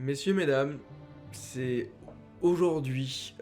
Messieurs, mesdames, c'est aujourd'hui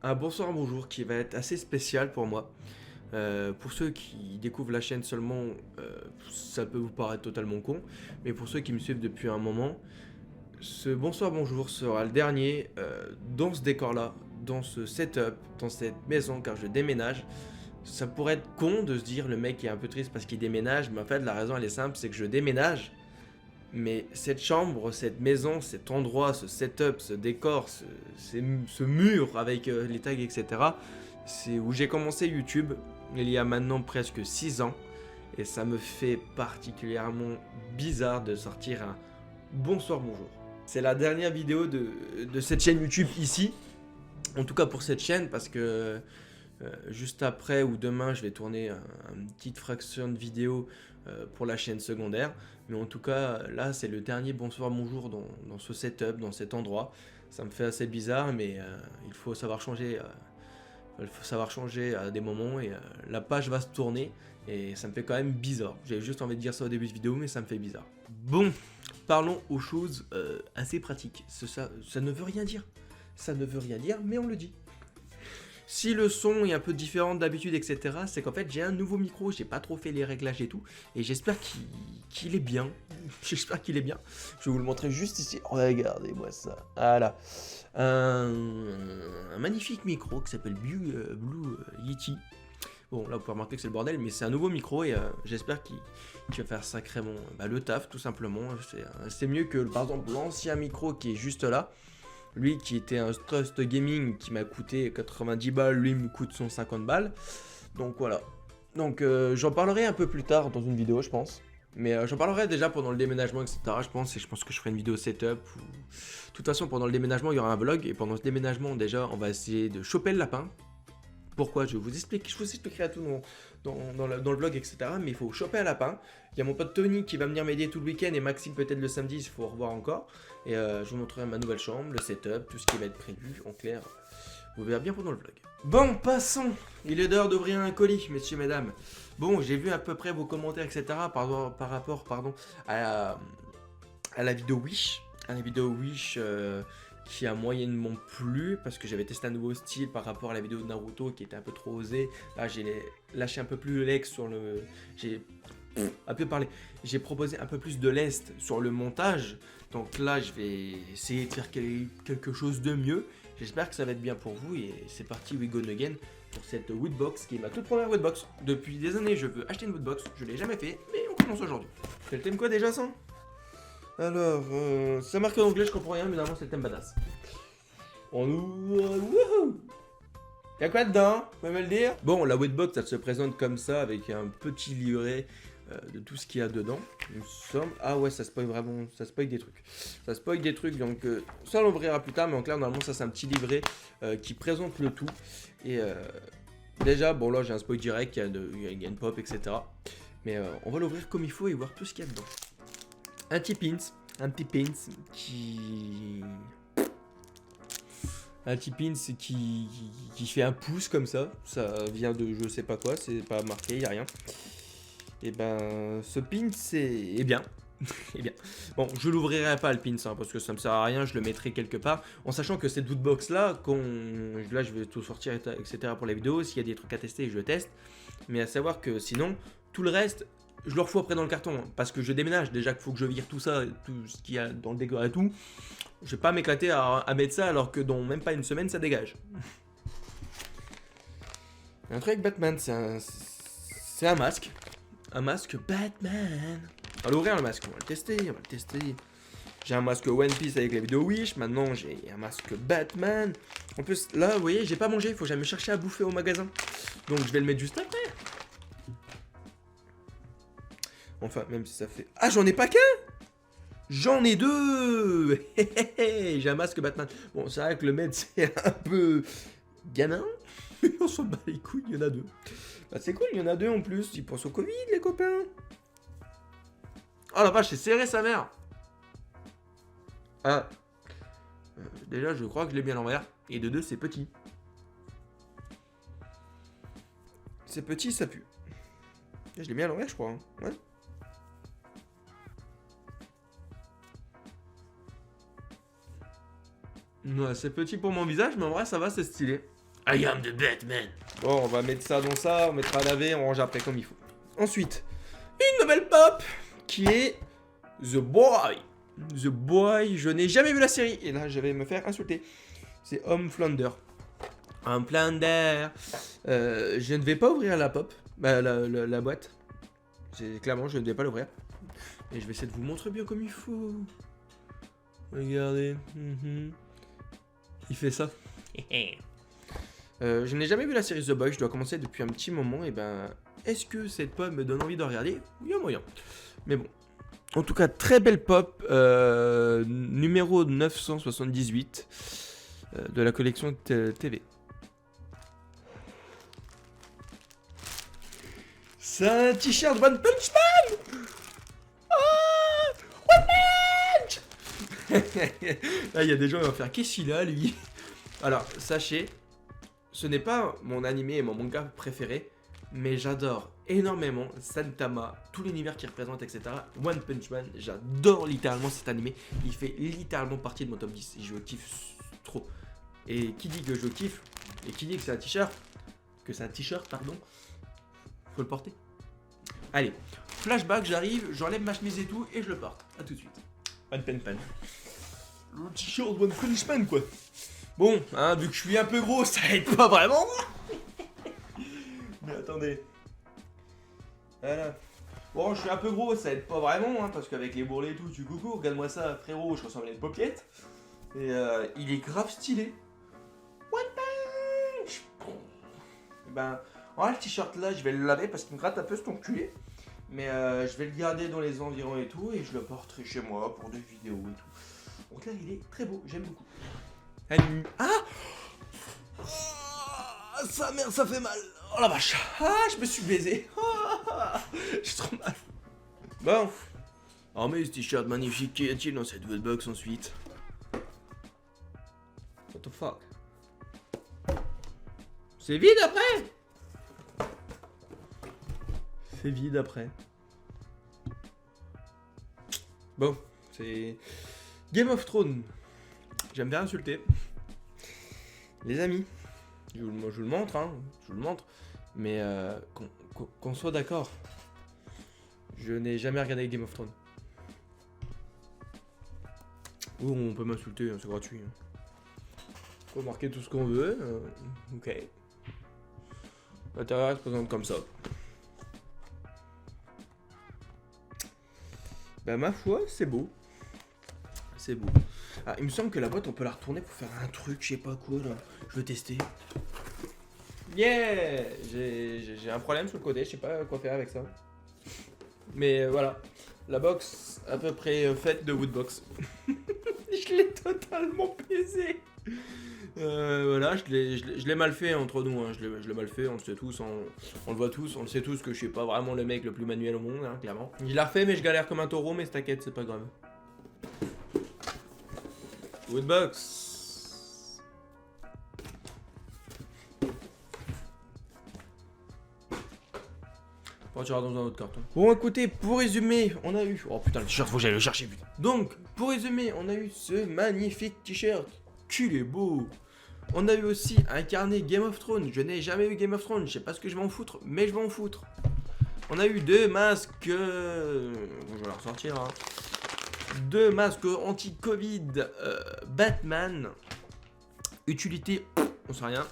un bonsoir, bonjour qui va être assez spécial pour moi. Pour ceux qui découvrent la chaîne seulement, ça peut vous paraître totalement con, mais pour ceux qui me suivent depuis un moment, ce bonsoir, bonjour sera le dernier dans ce décor-là, dans ce setup, dans cette maison, car je déménage. Ça pourrait être con de se dire le mec est un peu triste parce qu'il déménage, mais en fait la raison elle est simple, c'est que je déménage. Mais cette chambre, cette maison, cet endroit, ce setup, ce décor, ce mur avec les tags, etc., c'est où j'ai commencé YouTube il y a maintenant presque 6 ans. Et ça me fait particulièrement bizarre de sortir un bonsoir, bonjour. C'est la dernière vidéo de cette chaîne YouTube ici. En tout cas pour cette chaîne, parce que juste après ou demain, je vais tourner une petite fraction de vidéo pour la chaîne secondaire. Mais en tout cas, là, c'est le dernier bonsoir, bonjour dans ce setup, dans cet endroit. Ça me fait assez bizarre, mais il faut savoir changer. Il faut savoir changer à des moments et la page va se tourner et ça me fait quand même bizarre. J'avais juste envie de dire ça au début de vidéo, mais ça me fait bizarre. Bon, parlons aux choses assez pratiques. Ça ne veut rien dire. Ça ne veut rien dire, mais on le dit. Si le son est un peu différent d'habitude, etc., c'est qu'en fait j'ai un nouveau micro, j'ai pas trop fait les réglages et tout, et j'espère qu'il est bien. J'espère qu'il est bien. Je vais vous le montrer juste ici. Regardez-moi ça. Voilà. Un magnifique micro qui s'appelle Blue Yeti. Bon, là vous pouvez remarquer que c'est le bordel, mais c'est un nouveau micro et j'espère qu'il va faire sacrément le taf, tout simplement. C'est mieux que par exemple l'ancien micro qui est juste là. Lui qui était un Trust Gaming qui m'a coûté 90 balles, lui me coûte 150 balles. Donc voilà. Donc j'en parlerai un peu plus tard dans une vidéo, je pense. Mais j'en parlerai déjà pendant le déménagement, etc. Je pense, et je pense que je ferai une vidéo setup. De toute façon, pendant le déménagement, il y aura un vlog. Et pendant ce déménagement, déjà, on va essayer de choper le lapin. Pourquoi je vous expliquerai à tout dans le vlog, etc. Mais il faut choper un lapin. Il y a mon pote Tony qui va venir m'aider tout le week-end et Maxime peut-être le samedi, il faut revoir encore. Et je vous montrerai ma nouvelle chambre, le setup, tout ce qui va être prévu. En clair, vous verrez bien pendant le vlog. Bon, passons. Il est l'heure d'ouvrir un colis, messieurs, mesdames. Bon, j'ai vu à peu près vos commentaires, etc. par rapport à la vidéo Wish. À la vidéo Wish qui a moyennement plu parce que j'avais testé un nouveau style par rapport à la vidéo de Naruto qui était un peu trop osée. Là, j'ai lâché un peu plus le lex sur le... J'ai un peu parlé. J'ai proposé un peu plus de lest sur le montage. Donc là, je vais essayer de faire quelque chose de mieux. J'espère que ça va être bien pour vous et c'est parti, we go again pour cette woodbox qui est ma toute première woodbox. Depuis des années, je veux acheter une woodbox. Je l'ai jamais fait, mais on commence aujourd'hui. C'est le thème quoi déjà ça? Alors, c'est marqué en anglais, je comprends rien, mais normalement c'est le thème badass. On ouvre. Wouhou! Y'a quoi dedans? Vous pouvez me le dire? Bon, la woodbox, elle se présente comme ça, avec un petit livret de tout ce qu'il y a dedans. Il me semble. Ah ouais, ça spoil vraiment. Ça spoil des trucs. Ça spoil des trucs, donc ça on l'ouvrira plus tard, mais en clair, normalement, ça c'est un petit livret qui présente le tout. Et déjà, bon là, j'ai un spoil direct, il y a une pop, etc. Mais on va l'ouvrir comme il faut et voir tout ce qu'il y a dedans. Un petit pins qui... Un petit pins qui fait un pouce comme ça. Ça vient de je sais pas quoi, c'est pas marqué, y a rien. Et ben, ce pins est bien. Eh bien, bon, je l'ouvrirai pas le pins hein, parce que ça me sert à rien, je le mettrai quelque part. En sachant que cette woodbox là, là je vais tout sortir, etc. pour la vidéo. S'il y a des trucs à tester, je le teste. Mais à savoir que sinon, tout le reste, je le refous après dans le carton. Hein, parce que je déménage, déjà qu'il faut que je vire tout ça, tout ce qu'il y a dans le décor et tout. Je vais pas m'éclater à mettre ça alors que dans même pas une semaine, ça dégage. Un truc avec Batman, c'est un masque. Un masque Batman. On va l'ouvrir le masque, on va le tester, J'ai un masque One Piece avec la vidéo Wish, maintenant j'ai un masque Batman. En plus, là, vous voyez, j'ai pas mangé, il faut jamais chercher à bouffer au magasin. Donc je vais le mettre juste après. Enfin, même si ça fait... Ah, j'en ai pas qu'un! J'en ai deux! J'ai un masque Batman. Bon, c'est vrai que le mettre, c'est un peu... gamin. Mais on s'en bat les couilles, il y en a deux. Bah c'est cool, il y en a deux en plus. Ils pensent au Covid, les copains. Oh la vache, c'est serré sa mère. Ah. Déjà, je crois que je l'ai bien à l'envers. Et de deux, c'est petit. C'est petit, ça pue. Je l'ai mis à l'envers, je crois. Hein. Ouais. Ouais, c'est petit pour mon visage, mais en vrai, ça va, c'est stylé. I am the Batman. Bon, on va mettre ça dans ça, on mettra à laver, on range après comme il faut. Ensuite, une nouvelle pop qui est The Boy. The Boy, je n'ai jamais vu la série. Et là, je vais me faire insulter. C'est Homelander. Homelander. Je ne vais pas ouvrir la pop, la boîte. Clairement, je ne vais pas l'ouvrir. Et je vais essayer de vous montrer bien comme il faut. Regardez. Il fait ça. Je n'ai jamais vu la série The Boy, je dois commencer depuis un petit moment. Et ben, est-ce que cette pop me donne envie de regarder? Il y a moyen. Mais bon. En tout cas, très belle pop. Numéro 978 de la collection TV. C'est un t-shirt One Punch Man. One Punch. Là, il y a des gens qui vont faire qu'est-ce qu'il a, lui? Alors, sachez, ce n'est pas mon animé et mon manga préféré, mais j'adore énormément Saitama, tout l'univers qu'il représente, etc. One Punch Man, j'adore littéralement cet animé. Il fait littéralement partie de mon top 10. Je kiffe trop. Et qui dit que je kiffe, et qui dit que c'est un t-shirt, faut le porter. Allez, flashback, j'arrive, j'enlève ma chemise et tout, et je le porte. A tout de suite. One Punch Man. Le t-shirt One Punch Man, quoi. Bon, hein, vu que je suis un peu gros, ça aide pas vraiment. Mais attendez. Voilà. Bon, je suis un peu gros, ça aide pas vraiment, hein, parce qu'avec les bourrelets et tout, tu coucou, regarde-moi ça, frérot, je ressemble à une paupiette. Et il est grave stylé. One Punch. Et ben, en vrai, le t-shirt là, je vais le laver parce qu'il me gratte un peu cet enculé. Mais je vais le garder dans les environs et tout, et je le porterai chez moi pour des vidéos et tout. Donc là, il est très beau, j'aime beaucoup. Salut. Ah, sa mère, ça fait mal. Oh la vache. Ah, je me suis baisé. J'ai trop mal. Bon. Oh mais ce t-shirt magnifique, qu'y a-t-il dans cette box ensuite? What the fuck? C'est vide après? C'est vide après. Bon, c'est Game of Thrones. J'aime bien insulter. Les amis, je vous le montre, hein, je vous le montre. Mais qu'on soit d'accord, je n'ai jamais regardé Game of Thrones. Ou on peut m'insulter, c'est gratuit. Faut marquer tout ce qu'on veut. Ok. L'intérieur se présente comme ça. Bah ma foi, c'est beau. C'est beau. Ah, il me semble que la boîte, on peut la retourner pour faire un truc, je sais pas quoi là. Je veux tester. Yeah! J'ai un problème sur le côté, je sais pas quoi faire avec ça. Mais voilà. La box, à peu près faite de Woodbox. Je l'ai totalement baisé. Voilà, je l'ai mal fait entre nous, hein. Je l'ai mal fait, on le sait tous, on le voit tous, on le sait tous que je suis pas vraiment le mec le plus manuel au monde, hein, clairement. Il l'a refait, mais je galère comme un taureau, mais t'inquiète, c'est pas grave. Woodbox. On tirera dans un autre carton. Bon, écoutez, pour résumer, on a eu... Oh putain, le t-shirt, faut que j'aille le chercher, putain. Donc, pour résumer, on a eu ce magnifique t-shirt. Qu'il est beau. On a eu aussi un carnet Game of Thrones. Je n'ai jamais eu Game of Thrones. Je sais pas ce que je vais en foutre, mais je vais en foutre. On a eu deux masques. Bon, je vais la ressortir. Hein. Deux masques anti-Covid Batman. Utilité, on sait rien.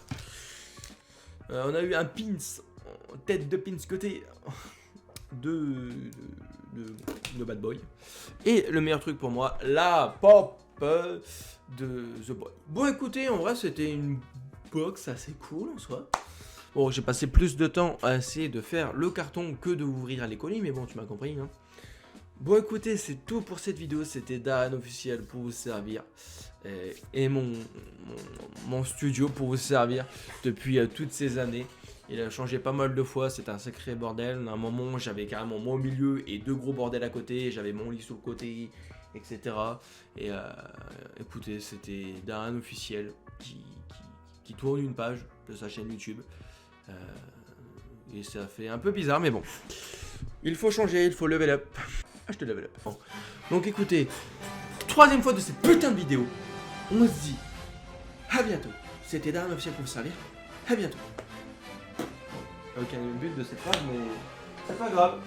On a eu un pins. Tête de pins côté de Bad Boy. Et le meilleur truc pour moi, la pop de The Boy. Bon écoutez, en vrai c'était une box assez cool en soi. Bon, j'ai passé plus de temps à essayer de faire le carton que de ouvrir les colis, mais bon, tu m'as compris. Hein. Bon écoutez, c'est tout pour cette vidéo. C'était Dan officiel pour vous servir. Et mon studio pour vous servir depuis toutes ces années. Il a changé pas mal de fois, c'était un sacré bordel. À un moment, j'avais carrément moi au milieu et deux gros bordels à côté. J'avais mon lit sur le côté, etc. Et écoutez, c'était Dan officiel qui tourne une page de sa chaîne YouTube. Et ça fait un peu bizarre, mais bon. Il faut changer, il faut level up. Ah, je te level up. Bon. Donc écoutez, troisième fois de cette putain de vidéo, on se dit À bientôt. C'était Darren officiel pour vous servir. À bientôt. Aucun but de cette phrase, mais c'est pas grave.